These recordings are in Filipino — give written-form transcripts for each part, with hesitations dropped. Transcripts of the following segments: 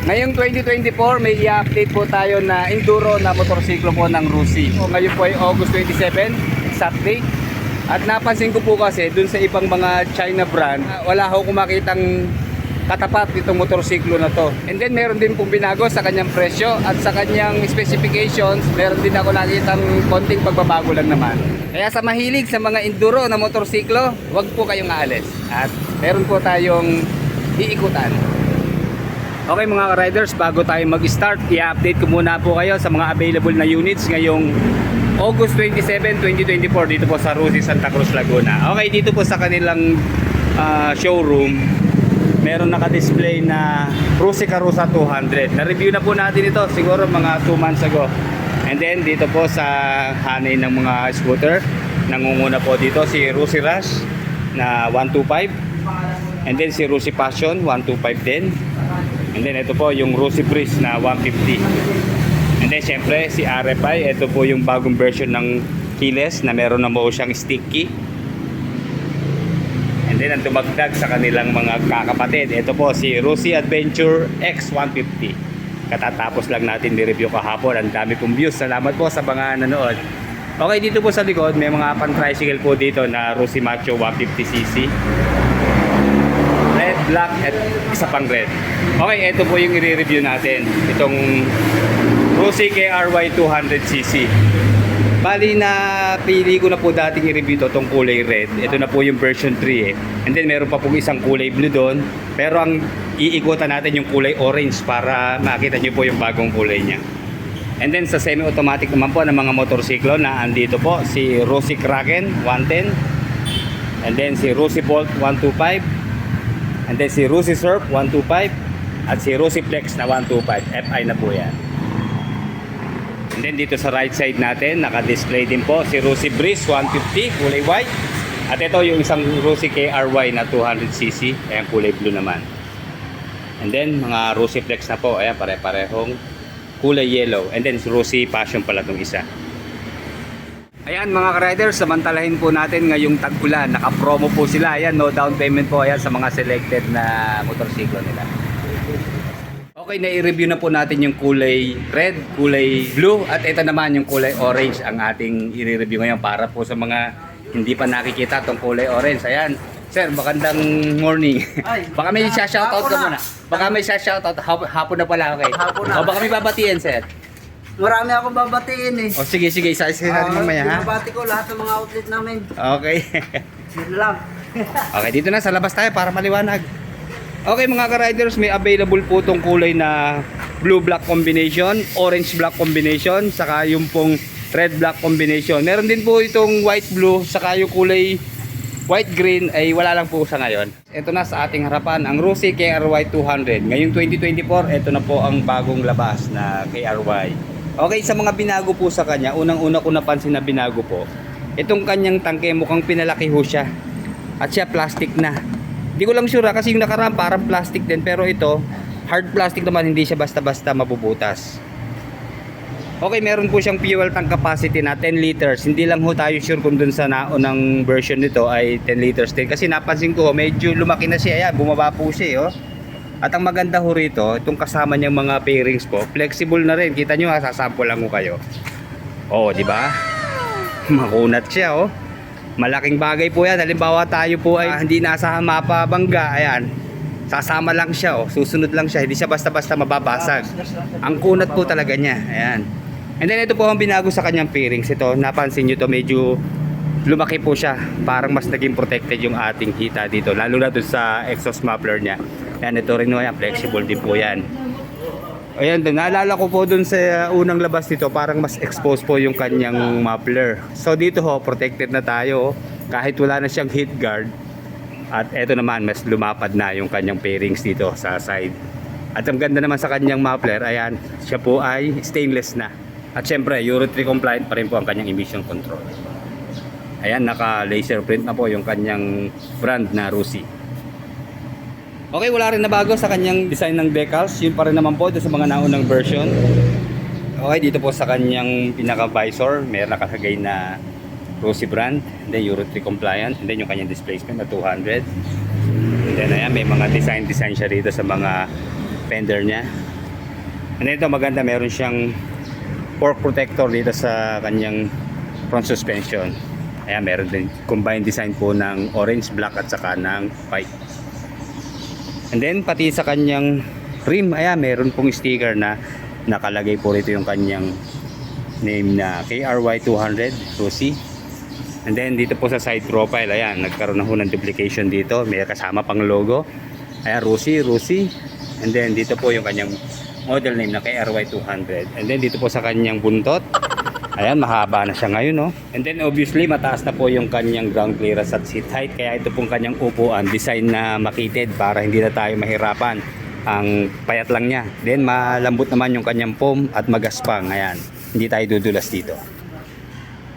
Ngayong 2024, may i-update po tayo na enduro na motorsiklo po ng Rusi. Ngayon po ay August 27, Saturday. At napansin ko po kasi dun sa ibang mga China brand, wala ho kumakitang katapat itong motorsiklo na to. And then meron din pong binago sa kanyang presyo at sa kanyang specifications, meron din ako nakitang konting pagbabago lang naman. Kaya sa mahilig sa mga enduro na motorsiklo, wag po kayong aalis. At meron po tayong iikutan. Okay mga riders, bago tayo mag-start, i-update ko muna po kayo sa mga available na units ngayong August 27, 2024 dito po sa Rusi, Santa Cruz, Laguna. Okay, dito po sa kanilang showroom, meron naka-display na Rusi Karusa 200. Na-review na po natin ito siguro mga 2 months ago. And then dito po sa hanay ng mga scooter, nangunguna po dito si Rusi Rush na 125. And then si Rusi Passion 125 din. And then ito po yung Rusi Breeze na 150. And then syempre si RFI, ito po yung bagong version ng keyless na meron na mo siyang sticky. And then ang tumagdag sa kanilang mga kakapatid, ito po si Rusi Adventure X 150. Katatapos lang natin ni-review kahapon, ang dami pong views. Salamat po sa mga nanood. Okay, dito po sa likod may mga pan-tricycle po dito na Rusi Macho 150cc. Red, black, at isa pang red. Okay, ito po yung i-review natin. Itong Rusi KRY 200cc. Bali na pili ko na po dating i-review to, itong kulay red. Ito na po yung version 3 eh. And then meron pa pong isang kulay blue doon. Pero ang iikutan natin yung kulay orange para makita nyo po yung bagong kulay niya. And then sa semi-automatic naman po ng mga motorsiklo na andito po si Rusi Kraken 110. And then si Rusi Bolt 125. And then si Rusi Surf 125 at si Rusi Flex na 125. FI na po yan. And then dito sa right side natin, naka-display din po si Rusi Breeze 150 kulay white. At ito yung isang Rusi KRY na 200cc, ayan kulay blue naman. And then mga Rusi Flex na po, ayan pare-parehong kulay yellow. And then si Rusi Passion pala itong isa. Ayan mga ka-riders, samantalahin po natin ngayong tag-ulan. Naka-promo po sila. Ayan, no down payment po ayan sa mga selected na motorsiklo nila. Okay, na-i-review na po natin yung kulay red, kulay blue, at ito naman yung kulay orange ang ating i-review ngayon para po sa mga hindi pa nakikita itong kulay orange. Ayan, sir, magandang morning. Baka may shoutout ka muna. Baka may shoutout, hapon na pala, okay? Hapon na. O baka may babatiin, sir. Marami akong babatiin eh. O sige, isa-isa natin mamaya, ha? Binabati ko lahat ng mga outlet namin. Okay. Yun lang. Okay, dito na sa labas tayo para maliwanag. Okay mga ka-riders, may available po itong kulay na blue-black combination, orange-black combination, saka yung pong red-black combination. Meron din po itong white-blue, saka yung kulay white-green ay wala lang po sa ngayon. Ito na sa ating harapan, ang Rusi KRY 200. Ngayong 2024, ito na po ang bagong labas na KRY. Okay, sa mga binago po sa kanya, unang-una ko napansin na binago po, itong kanyang tangke mukhang pinalaki ho siya. At siya plastic na. Hindi ko lang sure kasi yung nakaraan parang plastic din, pero ito hard plastic naman, hindi siya basta-basta mabubutas. Okay, meron po siyang fuel tank capacity na 10 liters. Hindi lang ho tayo sure kung dun sa naunang version nito ay 10 liters din. Kasi napansin ko, medyo lumaki na siya. Ayan, bumaba po siya. Oh. At ang maganda ho rito, itong kasama niyang mga pairings po, flexible na rin. Kita nyo ha, sasample lang ho kayo. Oh, di ba? Makunat siya, oh. Malaking bagay po yan. Halimbawa tayo po ay hindi nasa mapabangga. Ayan, sasama lang siya, oh. Susunod lang siya. Hindi siya basta-basta mababasag. Ang kunat po talaga niya. Ayan. And then ito po ang binago sa kanyang pairings. Ito, napansin nyo to, medyo lumaki po siya. Parang mas naging protected yung ating hita dito. Lalo na doon sa exhaust muffler niya. Ayan, ito rin o yan, flexible din po yan. Ayan, naalala ko po dun sa unang labas dito, parang mas exposed po yung kanyang muffler. So dito ho, protected na tayo, kahit wala na siyang heat guard. At eto naman, mas lumapad na yung kanyang pairings dito sa side. At ang ganda naman sa kanyang muffler, ayan, siya po ay stainless na. At syempre, Euro 3 compliant pa rin po ang kanyang emission control. Ayan, naka laser print na po yung kanyang brand na Rusi. Okay, wala rin na bago sa kanyang design ng decals. Yun pa rin naman po doon sa mga naunang version. Okay, dito po sa kanyang pinaka visor, may nakalagay na Rusi brand, and then Euro 3 compliant, and then yung kanyang displacement na 200. And then ayan, may mga design siya dito sa mga fender niya. And then ito maganda, meron siyang fork protector dito sa kanyang front suspension. Ayan, meron din combined design po ng orange, black at saka ng white. And then pati sa kanyang rim, ayan, meron pong sticker na nakalagay po rito yung kanyang name na KRY200 Rusi. And then dito po sa side profile, ayan, nagkaroon na ho ng duplication dito, may kasama pang logo. Ayan, Rusi. And then dito po yung kanyang model name na KRY200. And then dito po sa kanyang buntot, ayan, mahaba na siya ngayon, no? And then obviously mataas na po yung kanyang ground clearance at seat height, kaya ito pong kanyang upuan design na makitid para hindi na tayo mahirapan. Ang payat lang niya. Then malambot naman yung kanyang foam at magaspang. Ayan, hindi tayo dudulas dito.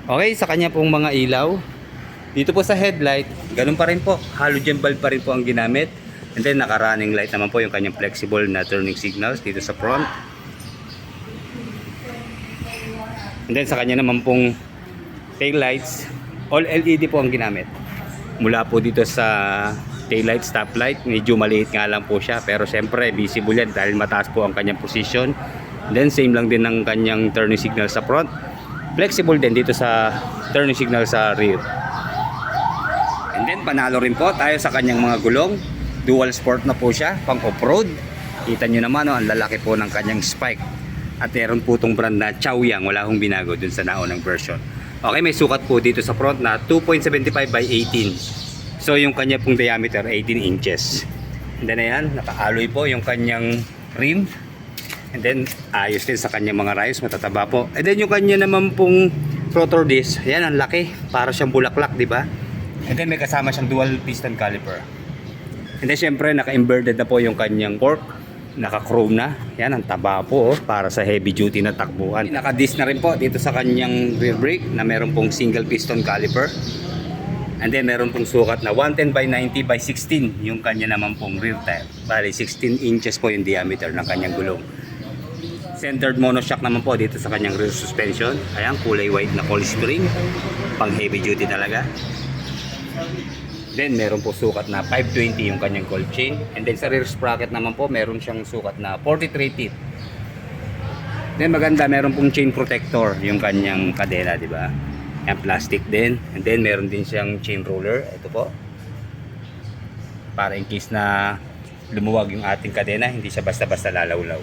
Okay, sa kanya pong mga ilaw, dito po sa headlight, ganun pa rin po, halogen bulb pa rin po ang ginamit. And then naka-running light naman po yung kanyang flexible na turning signals dito sa front. And then sa kanya naman pong tail lights, all LED po ang ginamit. Mula po dito sa tail light, stop light, medyo maliit nga lang po siya, pero syempre visible yan dahil mataas po ang kanyang position. And then same lang din ng kanyang turning signal sa front. Flexible din dito sa turning signal sa rear. And then panalo rin po tayo sa kanyang mga gulong. Dual sport na po siya, pang off-road. Kita nyo naman, no, ang lalaki po ng kanyang spike. At meron po itong brand na Chaoyang, wala hong binago dun sa naunang version. Okay, may sukat po dito sa front na 2.75 by 18. So yung kanya pong diameter 18 inches. And then ayan, naka-alloy po yung kanyang rim. And then ayos din sa kanyang mga rayos, matataba po. And then yung kanya naman pong rotor disc, ayan, ang laki, para siyang bulaklak, di ba? And then may kasama siyang dual piston caliper. And then syempre naka-inverted na po yung kanyang fork, naka-chrome na. Yan, ang taba po, para sa heavy duty na takbuhan. Naka-disc na rin po dito sa kanyang rear brake na meron pong single piston caliper. And then meron pong sukat na 110 by 90 by 16 yung kanya naman pong rear tire. Bali 16 inches po yung diameter ng kanyang gulong. Centered monoshock naman po dito sa kanyang rear suspension. Ayan, kulay white na coil spring, pang heavy duty talaga. Then meron po sukat na 520 yung kanyang coil chain. And then sa rear sprocket naman po meron siyang sukat na 43 teeth. Then maganda, meron pong chain protector yung kanyang kadena, di ba? Yan, plastic din. And then meron din siyang chain roller. Ito po, para in case na lumuwag yung ating kadena, hindi siya basta-basta lalawlaw.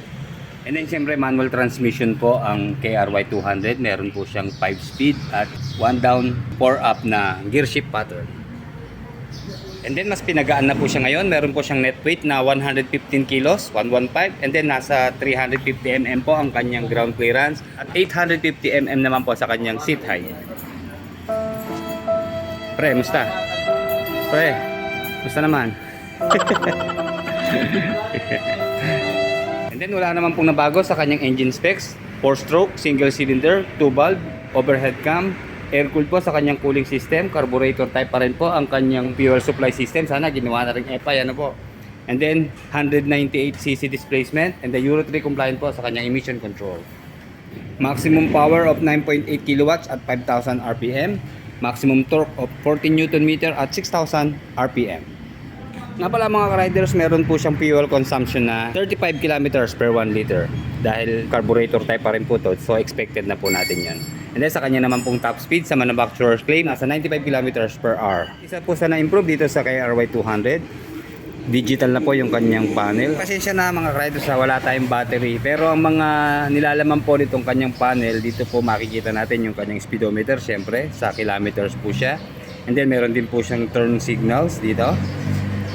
And then siyempre manual transmission po ang KRY200. Meron po siyang 5 speed at 1 down, 4 up na gear shift pattern. And then mas pinagaan na po siya ngayon. Meron po siyang net weight na 115 kilos, 115. And then nasa 350 mm po ang kanyang ground clearance. At 850 mm naman po sa kanyang seat height. Pre, musta? Pre, musta naman? And then wala naman pong nabago sa kanyang engine specs. 4-stroke, single cylinder, 2-valve, overhead cam, air-cooled po sa kanyang cooling system, carburetor type pa rin po ang kanyang fuel supply system. Sana ginawa na rin EPA, ano po. And then 198cc displacement and the Euro 3 compliant po sa kanyang emission control. Maximum power of 9.8 kilowatts at 5,000 RPM. Maximum torque of 14 Nm at 6,000 RPM. Nga pala mga riders, meron po siyang fuel consumption na 35 kilometers per 1 liter. Dahil carburetor type pa rin po to, so expected na po natin yan. And then sa kanya naman pong top speed sa manufacturer's claim, nasa 95 kilometers per hour. Isa po sa na-improve dito sa KRY200. Digital na po yung kanyang panel. Pasensya na mga riders, wala tayong battery. Pero ang mga nilalaman po nitong kanyang panel, dito po makikita natin yung kanyang speedometer, syempre, sa kilometers po siya. And then meron din po siyang turn signals dito.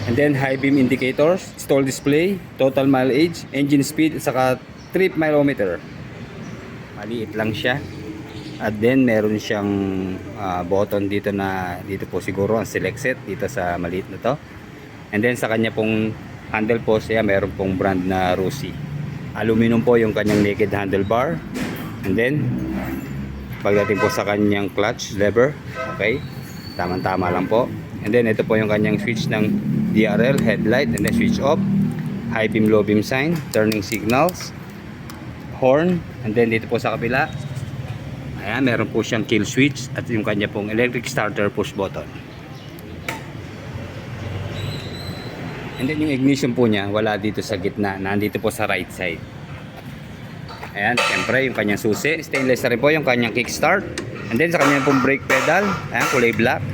And then high beam indicators, stall display, total mileage, engine speed, saka trip mileometer. Maliit lang siya. At then meron siyang button dito na dito po siguro ang select set dito sa maliit na to. And then sa kanya pong handle po siya, meron pong brand na Rusi. Aluminum po yung kanyang naked handlebar. And then pagdating po sa kanyang clutch lever, okay, tama-tama lang po. And then ito po yung kanyang switch ng DRL, headlight, and then switch off, high beam, low beam sign, turning signals, horn. And then dito po sa kabila, ayan, meron po siyang kill switch at yung kanya pong electric starter push button. And then yung ignition po niya, wala dito sa gitna, nandito po sa right side. Ayan, siyempre yung kanyang susi. Stainless na rin po yung kanyang kickstart. And then sa kanyang pong brake pedal, ayan, kulay black.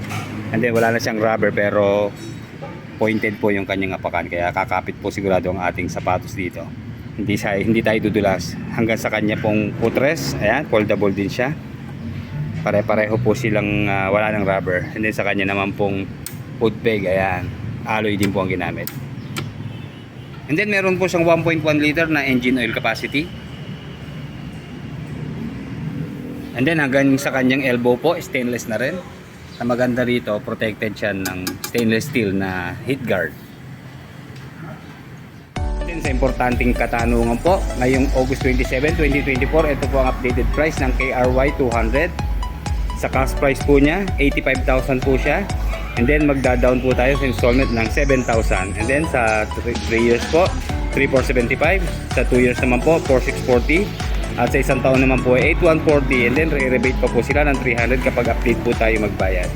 And then wala na siyang rubber pero pointed po yung kanyang apakan. Kaya kakapit po sigurado ang ating sapatos dito. Hindi tayo dudulas. Hanggang sa kanya pong footrest, ayan, foldable din siya. Pare-pareho po silang wala ng rubber. And then sa kanya naman pong foot peg, ayan, alloy din po ang ginamit. And then meron po siyang 1.1 liter na engine oil capacity. And then hanggang sa kanyang elbow po, stainless na rin. Ang maganda rito, protected siya ng stainless steel na heat guard. Then sa importanteng katanungan po, ngayong August 27, 2024, ito po ang updated price ng KRY 200. Sa cash price po niya, 85,000 po siya. And then magda-down po tayo sa installment ng 7,000. And then sa 3 years po, 3,475. Sa 2 years naman po, 4,640. At sa isang taon naman po, 8,140. And then re-rebate pa po sila ng 300 kapag update po tayo magbayad.